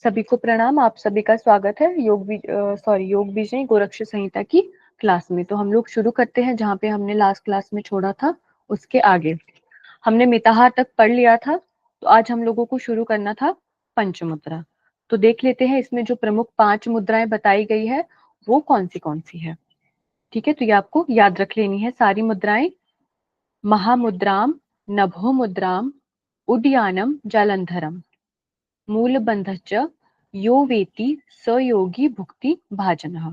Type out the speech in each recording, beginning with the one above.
सभी को प्रणाम। आप सभी का स्वागत है योग बीज नहीं गोरक्ष संहिता की क्लास में। तो हम लोग शुरू करते हैं जहाँ पे हमने लास्ट क्लास में छोड़ा था उसके आगे। हमने मिताहार तक पढ़ लिया था, तो आज हम लोगों को शुरू करना था पंचमुद्रा। तो देख लेते हैं इसमें जो प्रमुख 5 मुद्राएं बताई गई है वो कौन सी है। ठीक है, तो ये आपको याद रख लेनी है सारी मुद्राएं। महामुद्राम, नभो मुद्राम, उदयानम, जालंधरम, मूलबंधश्च यो वेति स योगी भुक्ति भाजनः।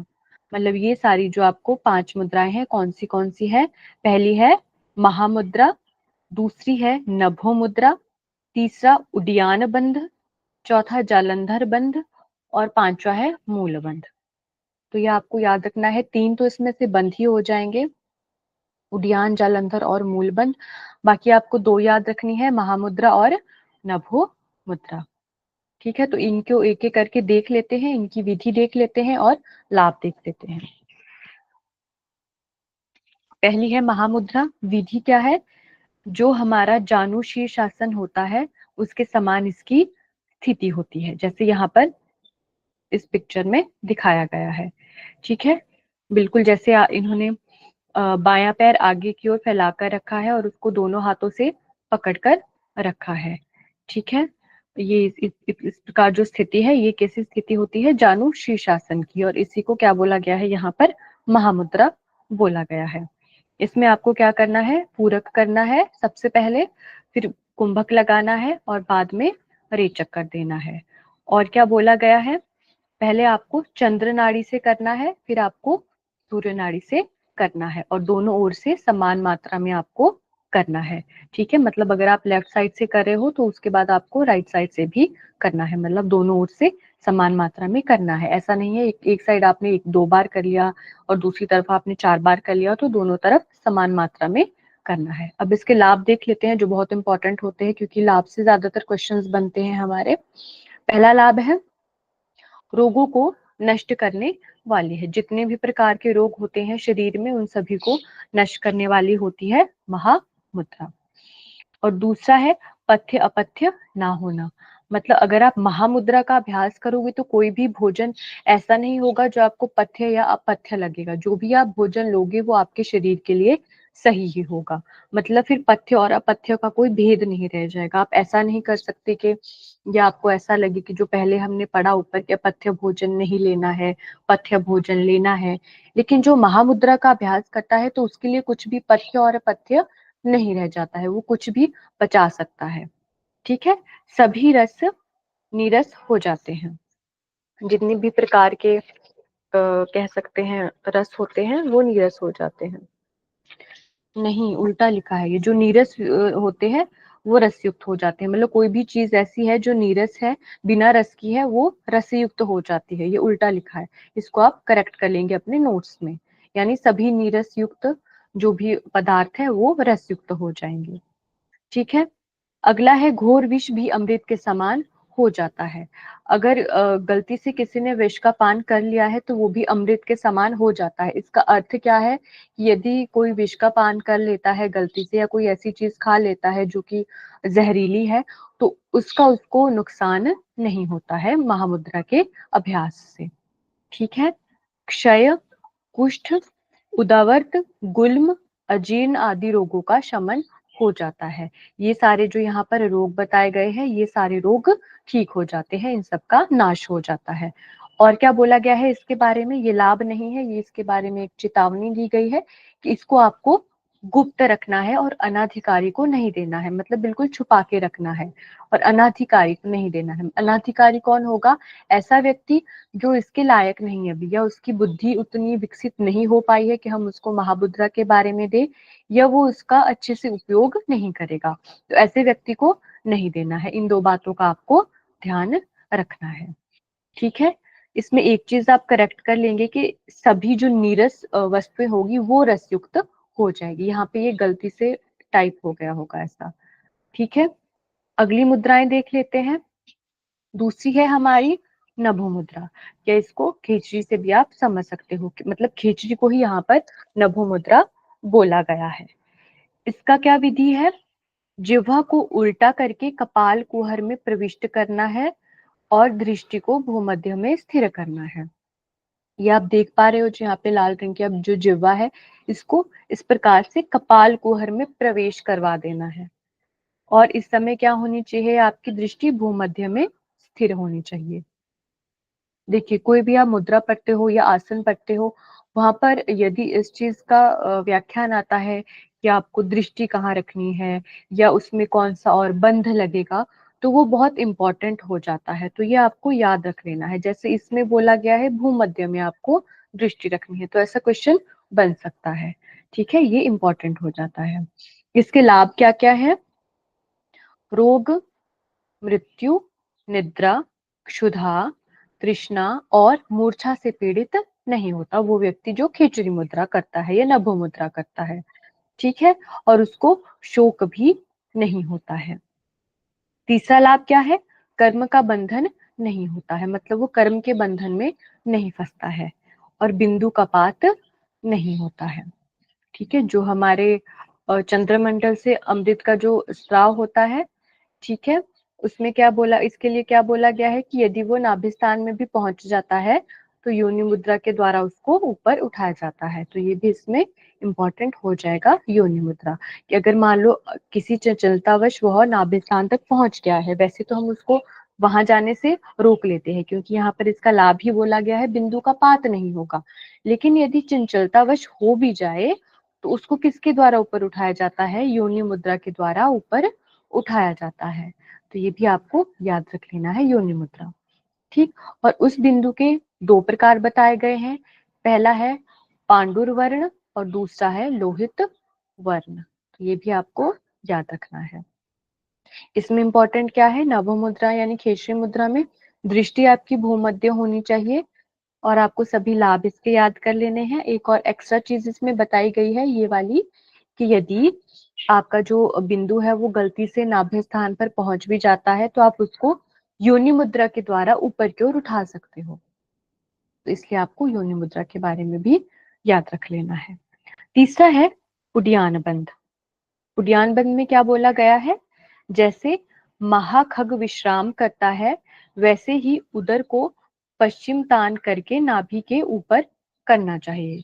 मतलब ये सारी जो आपको 5 मुद्राएं हैं कौन सी है। पहली है महामुद्रा, दूसरी है नभो मुद्रा, तीसरा उद्यान बंध, चौथा जालंधर बंध और पांचवा है मूल बंध। तो ये आपको याद रखना है। 3 तो इसमें से बंध ही हो जाएंगे, उद्यान, जालंधर और मूल बंध। बाकी आपको 2 याद रखनी है, महामुद्रा और नभो मुद्रा। ठीक है, तो इनको एक एक करके देख लेते हैं, इनकी विधि देख लेते हैं और लाभ देख लेते हैं। पहली है महामुद्रा। विधि क्या है? जो हमारा जानु शीर्षासन होता है उसके समान इसकी स्थिति होती है, जैसे यहाँ पर इस पिक्चर में दिखाया गया है। ठीक है, बिल्कुल जैसे इन्होंने बायां पैर आगे की ओर फैलाकर रखा है और उसको दोनों हाथों से पकड़कर रखा है। ठीक है, ये इस प्रकार जो स्थिति है ये कैसी स्थिति होती है? जानु शीर्षासन की, और इसी को क्या बोला गया है? यहाँ पर महामुद्रा बोला गया है। इसमें आपको क्या करना है? पूरक करना है सबसे पहले, फिर कुंभक लगाना है और बाद में रेचक कर देना है। और क्या बोला गया है? पहले आपको चंद्र नाड़ी से करना है, फिर आपको सूर्य नाड़ी से करना है, और दोनों ओर से समान मात्रा में आपको करना है। ठीक है, मतलब अगर आप लेफ्ट साइड से कर रहे हो तो उसके बाद आपको राइट साइड से भी करना है, मतलब दोनों ओर से समान मात्रा में करना है। ऐसा नहीं है एक साइड आपने 2 बार कर लिया और दूसरी तरफ आपने 4 बार कर लिया, तो दोनों तरफ समान मात्रा में करना है। अब इसके लाभ देख लेते हैं जो बहुत इंपॉर्टेंट होते हैं, क्योंकि लाभ से ज्यादातर क्वेश्चंस बनते हैं हमारे। पहला लाभ है रोगों को नष्ट करने वाली है। जितने भी प्रकार के रोग होते हैं शरीर में उन सभी को नष्ट करने वाली होती है महामुद्रा। और दूसरा है पथ्य अपथ्य ना होना। मतलब अगर आप महामुद्रा का अभ्यास करोगे तो कोई भी भोजन ऐसा नहीं होगा जो आपको पथ्य या अपथ्य लगेगा। जो भी आप भोजन लोगे वो आपके शरीर के लिए सही ही होगा। मतलब फिर पथ्य और अपथ्य का कोई भेद नहीं रह जाएगा। आप ऐसा नहीं कर सकते कि या आपको ऐसा लगे कि जो पहले हमने पढ़ा ऊपर के पथ्य भोजन नहीं लेना है, पथ्य भोजन लेना है। लेकिन जो महामुद्रा का अभ्यास करता है तो उसके लिए कुछ भी पथ्य और अपथ्य नहीं रह जाता है, वो कुछ भी पचा सकता है। ठीक है, सभी रस नीरस हो जाते हैं। जितनी भी प्रकार के कह सकते हैं रस होते हैं वो नीरस हो जाते हैं। नहीं, उल्टा लिखा है, ये जो नीरस होते हैं वो रसयुक्त हो जाते हैं। मतलब कोई भी चीज ऐसी है जो नीरस है, बिना रस की है, वो रसयुक्त हो जाती है। ये उल्टा लिखा है, इसको आप करेक्ट कर लेंगे अपने नोट्स में। यानी सभी नीरस युक्त जो भी पदार्थ है वो रसयुक्त हो जाएंगे। ठीक है, अगला है घोर विष भी अमृत के समान हो जाता है। अगर गलती से किसी ने विष का पान कर लिया है तो वो भी अमृत के समान हो जाता है। इसका अर्थ क्या है? यदि कोई विष का पान कर लेता है गलती से, या कोई ऐसी चीज खा लेता है जो कि जहरीली है, तो उसको नुकसान नहीं होता है महामुद्रा के अभ्यास से। ठीक है, क्षय, कुष्ठ, उदावर्त, गुल्म, अजीर्ण आदि रोगों का शमन हो जाता है। ये सारे जो यहाँ पर रोग बताए गए हैं ये सारे रोग ठीक हो जाते हैं, इन सब का नाश हो जाता है। और क्या बोला गया है इसके बारे में? ये लाभ नहीं है, ये इसके बारे में एक चेतावनी दी गई है कि इसको आपको गुप्त रखना है और अनाधिकारी को नहीं देना है। मतलब बिल्कुल छुपा के रखना है और अनाधिकारी को नहीं देना है। अनाधिकारी कौन होगा? ऐसा व्यक्ति जो इसके लायक नहीं है अभी, या उसकी बुद्धि उतनी विकसित नहीं हो पाई है कि हम उसको महामुद्रा के बारे में दे, या वो उसका अच्छे से उपयोग नहीं करेगा, तो ऐसे व्यक्ति को नहीं देना है। इन 2 बातों का आपको ध्यान रखना है। ठीक है, इसमें एक चीज आप करेक्ट कर लेंगे कि सभी जो नीरस वस्तुएं होगी वो रसयुक्त हो जाएगी। यहाँ पे ये गलती से टाइप हो गया होगा ऐसा। ठीक है, अगली मुद्राएं देख लेते हैं। दूसरी है हमारी नभो मुद्रा, या इसको खींचड़ी से भी आप समझ सकते हो कि मतलब खींचड़ी को ही यहाँ पर नभो मुद्रा बोला गया है। इसका क्या विधि है? जिह्वा को उल्टा करके कपाल कुहर में प्रविष्ट करना है और दृष्टि को भूमध्य में स्थिर करना है। ये आप देख पा रहे हो जो यहाँ पे लाल रंग की अब जो जिह्वा है, इसको इस प्रकार से कपाल कुहर में प्रवेश करवा देना है। और इस समय क्या होनी चाहिए, आपकी दृष्टि भूमध्य में स्थिर होनी चाहिए। देखिए, कोई भी आप मुद्रा पढ़ते हो या आसन पढ़ते हो, वहां पर यदि इस चीज का व्याख्यान आता है कि आपको दृष्टि कहाँ रखनी है या उसमें कौन सा और बंध लगेगा, तो वो बहुत इंपॉर्टेंट हो जाता है। तो ये आपको याद रख लेना है। जैसे इसमें बोला गया है भूमध्य में आपको दृष्टि रखनी है, तो ऐसा क्वेश्चन बन सकता है। ठीक है, ये इंपॉर्टेंट हो जाता है। इसके लाभ क्या क्या है? रोग, मृत्यु, निद्रा, क्षुधा, तृष्णा और मूर्छा से पीड़ित नहीं होता वो व्यक्ति जो खेचरी मुद्रा करता है या नभो मुद्रा करता है। ठीक है, और उसको शोक भी नहीं होता है। तीसरा लाभ क्या है? कर्म का बंधन नहीं होता है, मतलब वो कर्म के बंधन में नहीं फंसता है। और बिंदु का पात नहीं होता है। ठीक है, जो हमारे चंद्रमंडल से अमृत का जो स्राव होता है, ठीक है, उसमें क्या बोला, इसके लिए क्या बोला गया है कि यदि वो नाभिस्थान में भी पहुंच जाता है तो योनि मुद्रा के द्वारा उसको ऊपर उठाया जाता है। तो ये भी इसमें इंपॉर्टेंट हो जाएगा योनि मुद्रा, कि अगर मान लो किसी चंचलतावश वह नाभिस्थान तक पहुंच गया है, वैसे तो हम उसको वहां जाने से रोक लेते हैं क्योंकि यहाँ पर इसका लाभ ही बोला गया है, बिंदु का पात नहीं होगा। लेकिन यदि चंचलतावश हो भी जाए तो उसको किसके द्वारा ऊपर उठाया जाता है? योनि मुद्रा के द्वारा ऊपर उठाया जाता है। तो ये भी आपको याद रख लेना है, योनि मुद्रा। ठीक, और उस बिंदु के दो प्रकार बताए गए हैं। पहला है पांडुर वर्ण और दूसरा है लोहित वर्ण। तो ये भी आपको याद रखना है। इसमें इंपॉर्टेंट क्या है? नभ मुद्रा यानी खेचरी मुद्रा में दृष्टि आपकी भूमध्य होनी चाहिए और आपको सभी लाभ इसके याद कर लेने हैं। एक और एक्स्ट्रा चीज इसमें बताई गई है ये वाली, कि यदि आपका जो बिंदु है वो गलती से नाभि स्थान पर पहुंच भी जाता है तो आप उसको योनि मुद्रा के द्वारा ऊपर की ओर उठा सकते हो। तो इसलिए आपको योनि मुद्रा के बारे में भी याद रख लेना है। तीसरा है उड्डयन बंध। उड्डयन बंध में क्या बोला गया है? जैसे महाखग विश्राम करता है वैसे ही उदर को पश्चिम तान करके नाभि के ऊपर करना चाहिए।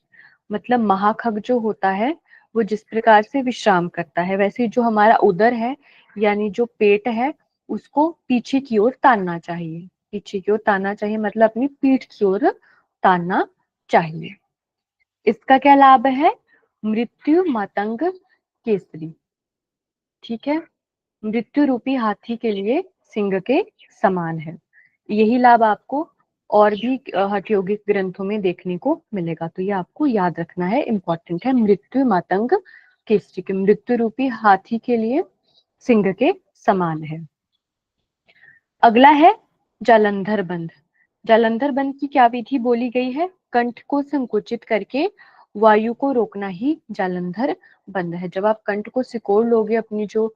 मतलब महाखग जो होता है वो जिस प्रकार से विश्राम करता है, वैसे जो हमारा उदर है यानी जो पेट है उसको पीछे की ओर तानना चाहिए। पीछे की ओर तानना चाहिए मतलब अपनी पीठ की ओर तानना चाहिए। इसका क्या लाभ है? मृत्यु मातंग केसरी। ठीक है, मृत्यु रूपी हाथी के लिए सिंह के समान है। यही लाभ आपको और भी हठ यौगिक ग्रंथों में देखने को मिलेगा। तो ये आपको याद रखना है, इंपॉर्टेंट है। मृत्यु मातंग केसरी के मृत्यु रूपी हाथी के लिए सिंह के समान है। अगला है जालंधर बंध। जालंधर बंध की क्या विधि बोली गई है? कंठ को संकुचित करके वायु को रोकना ही जालंधर बंध है। जब आप कंठ को सिकोड़ लोगे, अपनी जो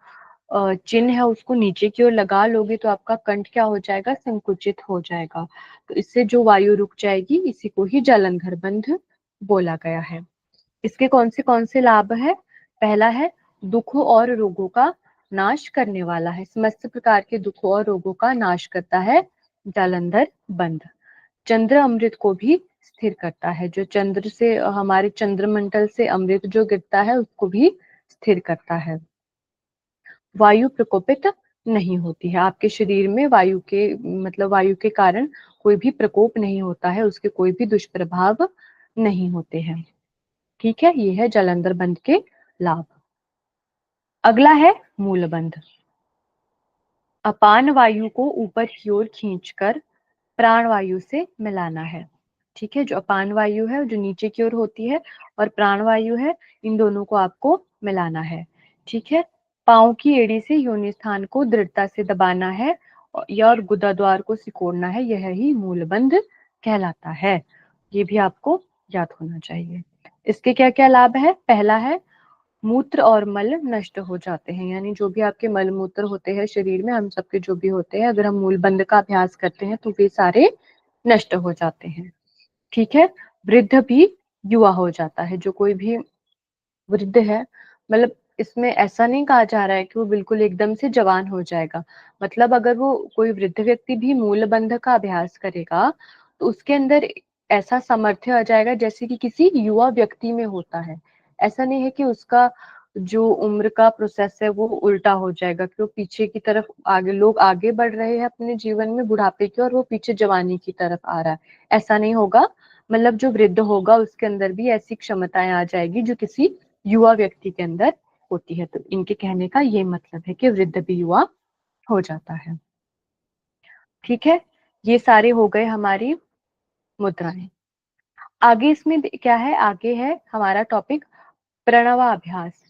चिन्ह है उसको नीचे की ओर लगा लोगे तो आपका कंठ क्या हो जाएगा? संकुचित हो जाएगा। तो इससे जो वायु रुक जाएगी, इसी को ही जालंधर बंध बोला गया है। इसके कौन से लाभ है? पहला है दुखों और रोगों का नाश करने वाला है। समस्त प्रकार के दुखों और रोगों का नाश करता है जालंधर बंध। चंद्र अमृत को भी स्थिर करता है। जो चंद्र से हमारे चंद्रमंडल से अमृत जो गिरता है उसको भी स्थिर करता है। वायु प्रकोपित नहीं होती है। आपके शरीर में वायु के मतलब वायु के कारण कोई भी प्रकोप नहीं होता है, उसके कोई भी दुष्प्रभाव नहीं होते हैं। ठीक है, ये है जालंधर बंध के लाभ। अगला है मूलबंध। अपान वायु को ऊपर की ओर खींचकर प्राण वायु से मिलाना है। ठीक है, जो अपान वायु है जो नीचे की ओर होती है और प्राण वायु है, इन दोनों को आपको मिलाना है। ठीक है, पांव की एड़ी से योनि स्थान को दृढ़ता से दबाना है और गुदा द्वार को सिकोड़ना है। यह ही मूलबंध कहलाता है। ये भी आपको याद होना चाहिए। इसके क्या क्या लाभ है? पहला है मूत्र और मल नष्ट हो जाते हैं, यानी जो भी आपके मल मूत्र होते हैं शरीर में, हम सबके जो भी होते हैं, अगर हम मूलबंध का अभ्यास करते हैं तो वे सारे नष्ट हो जाते हैं। ठीक है, वृद्ध भी युवा हो जाता है। जो कोई भी वृद्ध है, मतलब इसमें ऐसा नहीं कहा जा रहा है कि वो बिल्कुल एकदम से जवान हो जाएगा। मतलब अगर वो कोई वृद्ध व्यक्ति भी मूल बंध का अभ्यास करेगा तो उसके अंदर ऐसा सामर्थ्य आ जाएगा जैसे कि किसी युवा व्यक्ति में होता है। ऐसा नहीं है कि उसका जो उम्र का प्रोसेस है वो उल्टा हो जाएगा कि वो पीछे की तरफ आगे, लोग आगे बढ़ रहे हैं अपने जीवन में बुढ़ापे की और वो पीछे जवानी की तरफ आ रहा है, ऐसा नहीं होगा। मतलब जो वृद्ध होगा उसके अंदर भी ऐसी क्षमताएं आ जाएगी जो किसी युवा व्यक्ति के अंदर होती है। तो इनके कहने का ये मतलब है कि वृद्ध भी युवा हो जाता है। ठीक है, ये सारे हो गए हमारी मुद्राएं। आगे इसमें क्या है, आगे है हमारा टॉपिक प्रणवाभ्यास।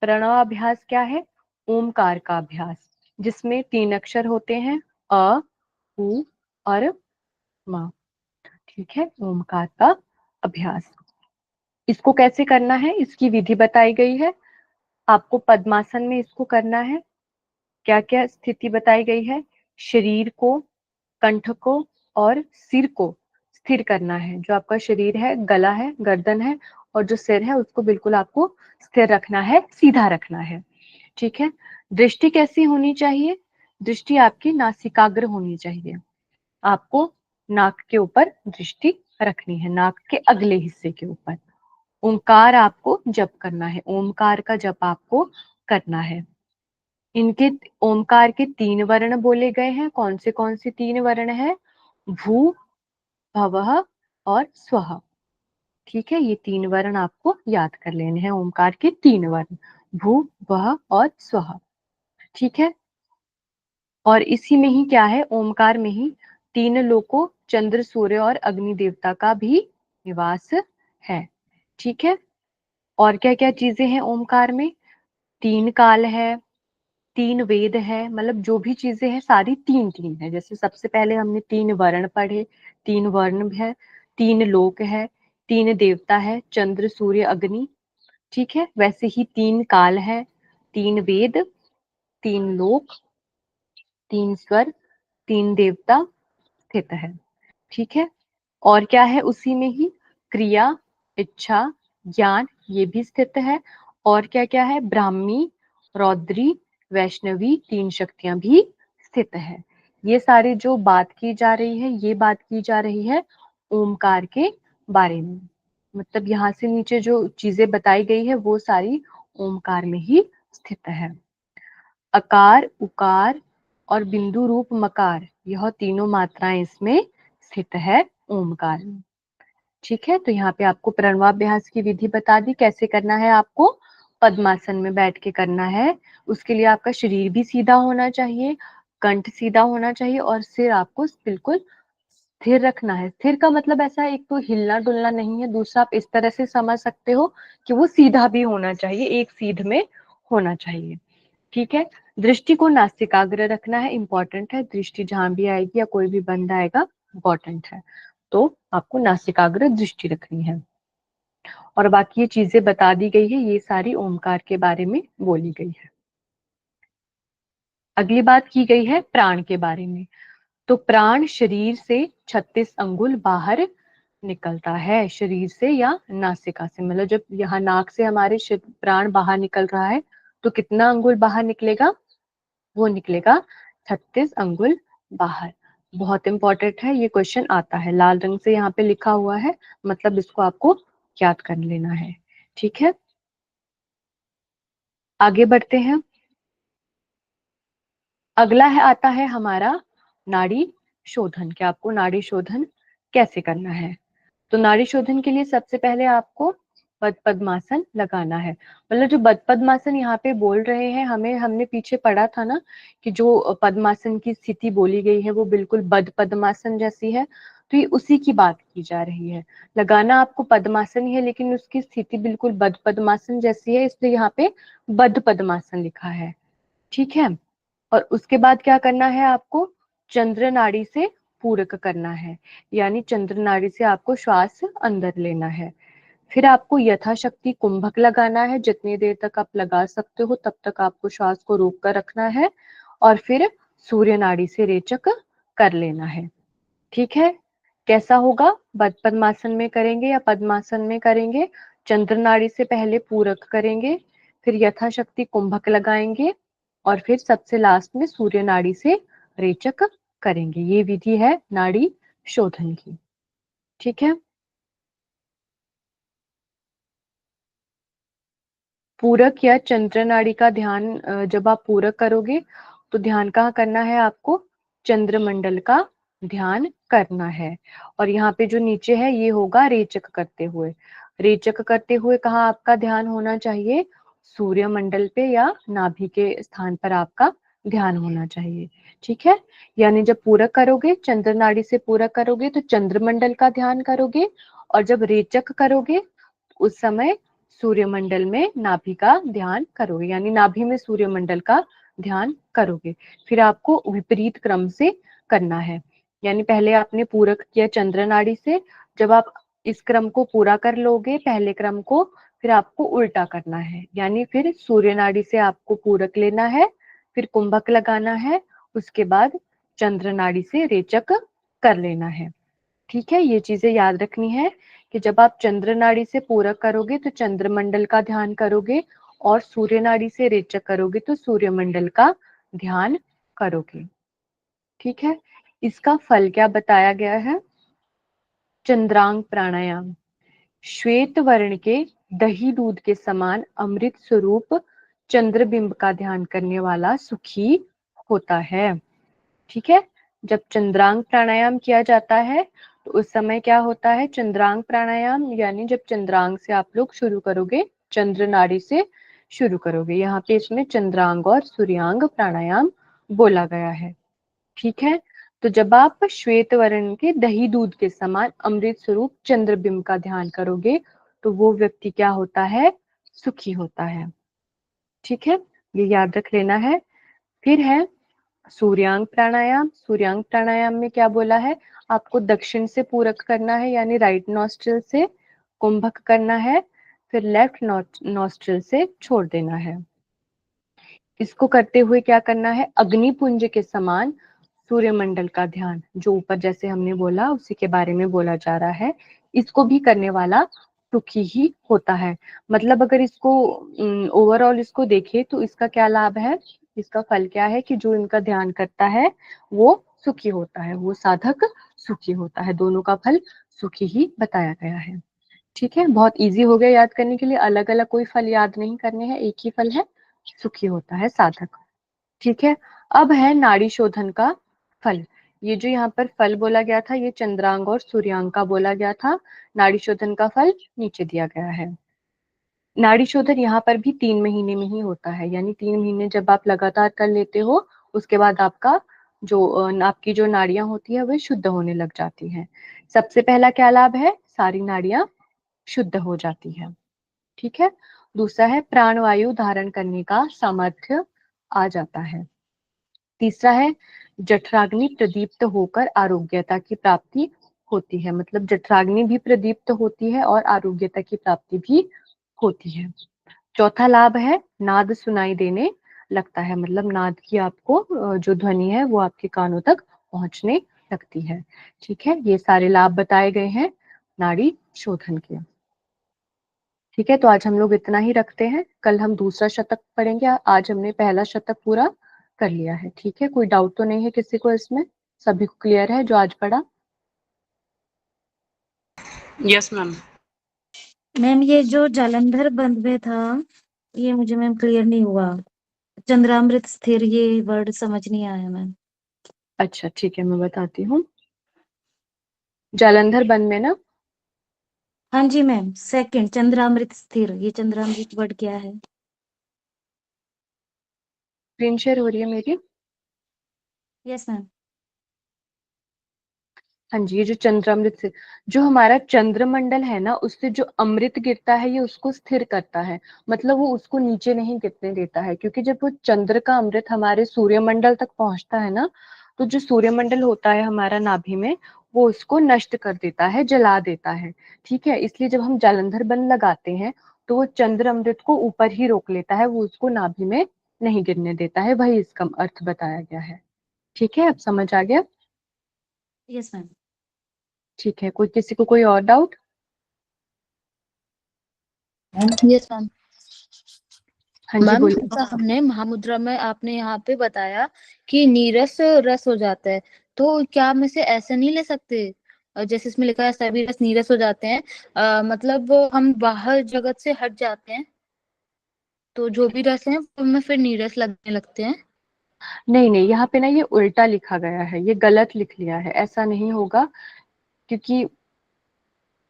प्रणवाभ्यास क्या है? ओमकार का अभ्यास, जिसमें 3 अक्षर होते हैं, अ, उ और म। ठीक है, ओमकार का अभ्यास। इसको कैसे करना है, इसकी विधि बताई गई है। आपको पद्मासन में इसको करना है। क्या क्या स्थिति बताई गई है? शरीर को, कंठ को और सिर को स्थिर करना है। जो आपका शरीर है, गला है, गर्दन है और जो सिर है उसको बिल्कुल आपको स्थिर रखना है, सीधा रखना है। ठीक है। दृष्टि कैसी होनी चाहिए? दृष्टि आपकी नासिकाग्र होनी चाहिए। आपको नाक के ऊपर दृष्टि रखनी है, नाक के अगले हिस्से के ऊपर। ओंकार आपको जप करना है, ओमकार का जप आपको करना है। इनके ओमकार के 3 वर्ण बोले गए हैं। कौन से 3 वर्ण है? भू, भवः और स्वः। ठीक है, ये 3 वर्ण आपको याद कर लेने हैं, ओमकार के 3 वर्ण, भू, वह और स्वः। ठीक है। और इसी में ही क्या है, ओमकार में ही 3 लोकों, चंद्र, सूर्य और अग्नि देवता का भी निवास है। ठीक है। और क्या क्या चीजें हैं ओमकार में? 3 काल है, 3 वेद है, मतलब जो भी चीजें हैं सारी 3 है। जैसे सबसे पहले हमने 3 वर्ण पढ़े, 3 वर्ण है, 3 लोक है, 3 देवता है, चंद्र, सूर्य, अग्नि। ठीक है, वैसे ही 3 काल है, 3 वेद, 3 लोक, 3 स्वर, 3 देवता स्थित है। ठीक है। और क्या है उसी में ही? क्रिया, इच्छा, ज्ञान, ये भी स्थित है। और क्या क्या है? ब्राह्मी, रौद्री, वैष्णवी, 3 शक्तियां भी स्थित है। ये सारी जो बात की जा रही है, ये बात की जा रही है ओमकार के बारे में। मतलब यहाँ से नीचे जो चीजें बताई गई है वो सारी ओमकार में ही स्थित है। अकार, उकार और बिंदु रूप मकार, यह तीनों मात्राएं इसमें स्थित है ओमकार में। ठीक है, तो यहाँ पे आपको प्रणवाभ्यास की विधि बता दी, कैसे करना है आपको। पद्मासन में बैठ के करना है। उसके लिए आपका शरीर भी सीधा होना चाहिए, कंठ सीधा होना चाहिए और सिर आपको बिल्कुल स्थिर रखना है। स्थिर का मतलब ऐसा एक तो हिलना डुलना नहीं है, दूसरा आप इस तरह से समझ सकते हो कि वो सीधा भी होना चाहिए, एक सीध में होना चाहिए। ठीक है। दृष्टि को नासिकाग्र रखना है, इंपॉर्टेंट है। दृष्टि जहां भी आएगी या कोई भी बंद आएगा, इंपॉर्टेंट है। तो आपको नासिकाग्र दृष्टि रखनी है। और बाकी ये चीजें बता दी गई है, ये सारी ओमकार के बारे में बोली गई है। अगली बात की गई है प्राण के बारे में। तो प्राण शरीर से 36 अंगुल बाहर निकलता है, शरीर से या नासिका से। मतलब जब यहाँ नाक से हमारे प्राण बाहर निकल रहा है तो कितना अंगुल बाहर निकलेगा? वो निकलेगा 36 अंगुल बाहर। बहुत इंपॉर्टेंट है, ये क्वेश्चन आता है, लाल रंग से यहाँ पे लिखा हुआ है, मतलब इसको आपको याद कर लेना है। ठीक है, आगे बढ़ते हैं। अगला है, आता है हमारा नाड़ी शोधन, कि आपको नाड़ी शोधन कैसे करना है। तो नाड़ी शोधन के लिए सबसे पहले आपको बद पद्मासन लगाना है। मतलब जो बद पद्मासन यहाँ पे बोल रहे हैं, हमने पीछे पढ़ा था ना कि जो पद्मासन की स्थिति बोली गई है वो बिल्कुल बद पद्मासन जैसी है। तो ये उसी की बात की जा रही है। लगाना आपको पद्मासन ही है लेकिन उसकी स्थिति बिल्कुल बद पद्मासन जैसी है, इसलिए यहाँ पे बद पद्मासन लिखा है। ठीक है। और उसके बाद क्या करना है आपको? चंद्र नाड़ी से पूरक करना है, यानी चंद्र नाड़ी से आपको श्वास अंदर लेना है। फिर आपको यथाशक्ति कुंभक लगाना है, जितनी देर तक आप लगा सकते हो तब तक आपको श्वास को रोक कर रखना है। और फिर सूर्य नाड़ी से रेचक कर लेना है। ठीक है। कैसा होगा? बद पद्मासन में करेंगे या पद्मासन में करेंगे? चंद्र नाड़ी से पहले पूरक करेंगे, फिर यथाशक्ति कुंभक लगाएंगे और फिर सबसे लास्ट में सूर्य नाड़ी से रेचक करेंगे। ये विधि है नाड़ी शोधन की। ठीक है। पूरक या चंद्र नाड़ी का ध्यान जब आप पूरक करोगे तो ध्यान कहाँ करना है आपको? चंद्रमंडल का ध्यान करना है। और यहाँ पे जो नीचे है ये होगा रेचक करते हुए। रेचक करते हुए कहाँ आपका ध्यान होना चाहिए? सूर्य मंडल पे या नाभि के स्थान पर आपका ध्यान होना चाहिए। ठीक है। यानी जब पूरक करोगे, चंद्र नाड़ी से पूरक करोगे तो चंद्रमंडल का ध्यान करोगे, और जब रेचक करोगे उस समय सूर्यमंडल में नाभि का ध्यान करोगे, यानी नाभि में सूर्यमंडल का ध्यान करोगे। फिर आपको विपरीत क्रम से करना है, यानी पहले आपने पूरक किया चंद्र नाड़ी से, जब आप इस क्रम को पूरा कर लोगे पहले क्रम को, फिर आपको उल्टा करना है, यानी फिर सूर्य नाड़ी से आपको पूरक लेना है, फिर कुंभक लगाना है, उसके बाद चंद्र नाड़ी से रेचक कर लेना है। ठीक है। ये चीजें याद रखनी है कि जब आप चंद्र नाड़ी से पूरक करोगे तो चंद्रमंडल का ध्यान करोगे, और सूर्य नाड़ी से रेचक करोगे तो सूर्यमंडल का ध्यान करोगे। ठीक है। इसका फल क्या बताया गया है? चंद्रांग प्राणायाम। श्वेत वर्ण के दही दूध के समान अमृत स्वरूप चंद्रबिंब का ध्यान करने वाला सुखी होता है। ठीक है। जब चंद्रांग प्राणायाम किया जाता है तो उस समय क्या होता है? चंद्रांग प्राणायाम यानी जब चंद्रांग से आप लोग शुरू करोगे, चंद्र नाड़ी से शुरू करोगे। यहाँ पे इसमें चंद्रांग और सूर्यांग प्राणायाम बोला गया है। ठीक है। तो जब आप श्वेत वर्ण के दही दूध के समान अमृत स्वरूप चंद्रबिंब का ध्यान करोगे तो वो व्यक्ति क्या होता है? सुखी होता है। ठीक है। ये याद रख लेना है। फिर है सूर्यांग प्राणायाम। सूर्यांग प्राणायाम में क्या बोला है? आपको दक्षिण से पूरक करना है, यानी राइट नॉस्ट्रिल से कुंभक करना है, फिर लेफ्ट नॉस्ट्रिल से छोड़ देना है। इसको करते हुए क्या करना है? अग्निपुंज के समान सूर्यमंडल का ध्यान, जो ऊपर जैसे हमने बोला उसी के बारे में बोला जा रहा है। इसको भी करने वाला सुखी ही होता है। मतलब अगर इसको ओवरऑल इसको देखे तो इसका क्या लाभ है? इसका फल क्या है कि जो इनका ध्यान करता है वो सुखी होता है, वो साधक सुखी होता है। दोनों का फल सुखी ही बताया गया है। ठीक है। बहुत इजी हो गया याद करने के लिए। अलग अलग कोई फल याद नहीं करने हैं, एक ही फल है, सुखी होता है साधक। ठीक है। अब है नाड़ी शोधन का फल। ये जो यहाँ पर फल बोला गया था ये चंद्रांग और सूर्यांग का बोला गया था। नाड़ी शोधन का फल नीचे दिया गया है। नाड़ी शोधन यहाँ पर भी 3 महीने में ही होता है, यानी 3 महीने जब आप लगातार कर लेते हो उसके बाद आपका जो आपकी जो नाड़ियां होती है वह शुद्ध होने लग जाती हैं। सबसे पहला क्या लाभ है? सारी नाड़ियां शुद्ध हो जाती है। ठीक है। दूसरा है प्राणवायु धारण करने का सामर्थ्य आ जाता है। तीसरा है जठराग्नि प्रदीप्त होकर आरोग्यता की प्राप्ति होती है। मतलब जठराग्नि भी प्रदीप्त होती है और आरोग्यता की प्राप्ति भी होती है। चौथा लाभ है नाद सुनाई देने लगता है। मतलब नाद की आपको जो ध्वनि है वो आपके कानों तक पहुंचने लगती है। ठीक है। ये सारे लाभ बताए गए हैं नाड़ी शोधन के। ठीक है। तो आज हम लोग इतना ही रखते हैं, कल हम दूसरा शतक पढ़ेंगे। आज हमने पहला शतक पूरा कर लिया है। ठीक है। कोई डाउट तो नहीं है किसी को इसमें? सभी को क्लियर है जो आज पढ़ा? Yes ma'am. मैम ये जो जालंधर बंद में था ये मुझे मैम क्लियर नहीं हुआ। चंद्रामृत स्थिर ये वर्ड समझ नहीं आया मैम। अच्छा ठीक है, मैं बताती हूँ। जालंधर बन में ना, हाँ जी मैम, सेकंड चंद्रामृत स्थिर, ये चंद्रामृत वर्ड क्या है? स्क्रीन शेयर हो रही है मेरी? Yes ma'am. हाँ जी। ये जो चंद्रामृत से जो हमारा चंद्रमंडल है ना, उससे जो अमृत गिरता है ये उसको स्थिर करता है। मतलब वो उसको नीचे नहीं गिरने देता है, क्योंकि जब वो चंद्र का अमृत हमारे सूर्यमंडल तक पहुंचता है ना, तो जो सूर्यमंडल होता है हमारा नाभि में, वो उसको नष्ट कर देता है, जला देता है। ठीक है। इसलिए जब हम जालंधर बंद लगाते हैं तो वो चंद्र अमृत को ऊपर ही रोक लेता है, वो उसको नाभि में नहीं गिरने देता है। वही इसका अर्थ बताया गया है। ठीक है। अब समझ आ गया? Yes ma'am. ठीक है। कोई किसी को कोई और डाउट? Yes ma'am. हाँ जी मैम, बोलिए। जैसा हमने महामुद्रा में आपने यहाँ पे बताया कि नीरस रस हो जाता है, तो क्या हम इसे ऐसे नहीं ले सकते? जैसे इसमें लिखा है सभी रस नीरस हो जाते हैं, मतलब हम बाहर जगत से हट जाते हैं, तो जो भी रस हैं वो हमें फिर नीरस लगने लगते हैं। नहीं नहीं, यहाँ पे ना ये उल्टा लिखा गया है, ये गलत लिख लिया है, ऐसा नहीं होगा। क्योंकि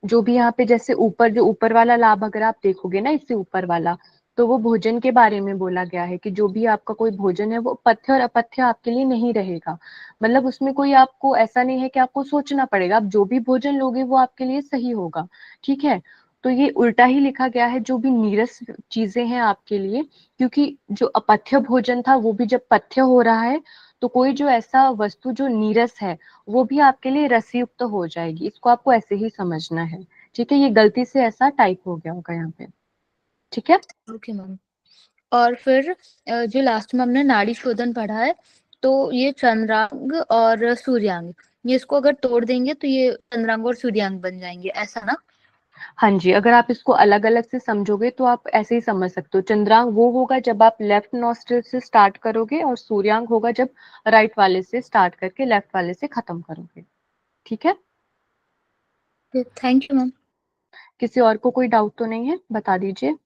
जो भी यहाँ पे जैसे ऊपर, जो ऊपर वाला लाभ अगर आप देखोगे ना, इससे ऊपर वाला, तो वो भोजन के बारे में बोला गया है कि जो भी आपका कोई भोजन है वो पथ्य और अपथ्य आपके लिए नहीं रहेगा। मतलब उसमें कोई आपको ऐसा नहीं है कि आपको सोचना पड़ेगा, आप जो भी भोजन लोगे वो आपके लिए सही होगा। ठीक है। तो ये उल्टा ही लिखा गया है, जो भी नीरस चीजें हैं आपके लिए, क्योंकि जो अपथ्य भोजन था वो भी जब पथ्य हो रहा है, तो कोई जो ऐसा वस्तु जो नीरस है वो भी आपके लिए रसयुक्त हो जाएगी। इसको आपको ऐसे ही समझना है। ठीक है, ये गलती से ऐसा टाइप हो गया होगा यहाँ पे। ठीक है। Okay ma'am. और फिर जो लास्ट में हमने नाड़ी शोधन पढ़ा है, तो ये चंद्रांग और सूर्यांग, ये इसको अगर तोड़ देंगे तो ये चंद्रांग और सूर्यांग बन जाएंगे, ऐसा ना? हाँ जी, अगर आप इसको अलग अलग से समझोगे तो आप ऐसे ही समझ सकते हो। चंद्रांग वो होगा जब आप लेफ्ट नॉस्ट्रिल से स्टार्ट करोगे, और सूर्यांग होगा जब राइट वाले से स्टार्ट करके लेफ्ट वाले से खत्म करोगे। ठीक है। Thank you ma'am. किसी और को कोई डाउट तो नहीं है, बता दीजिए।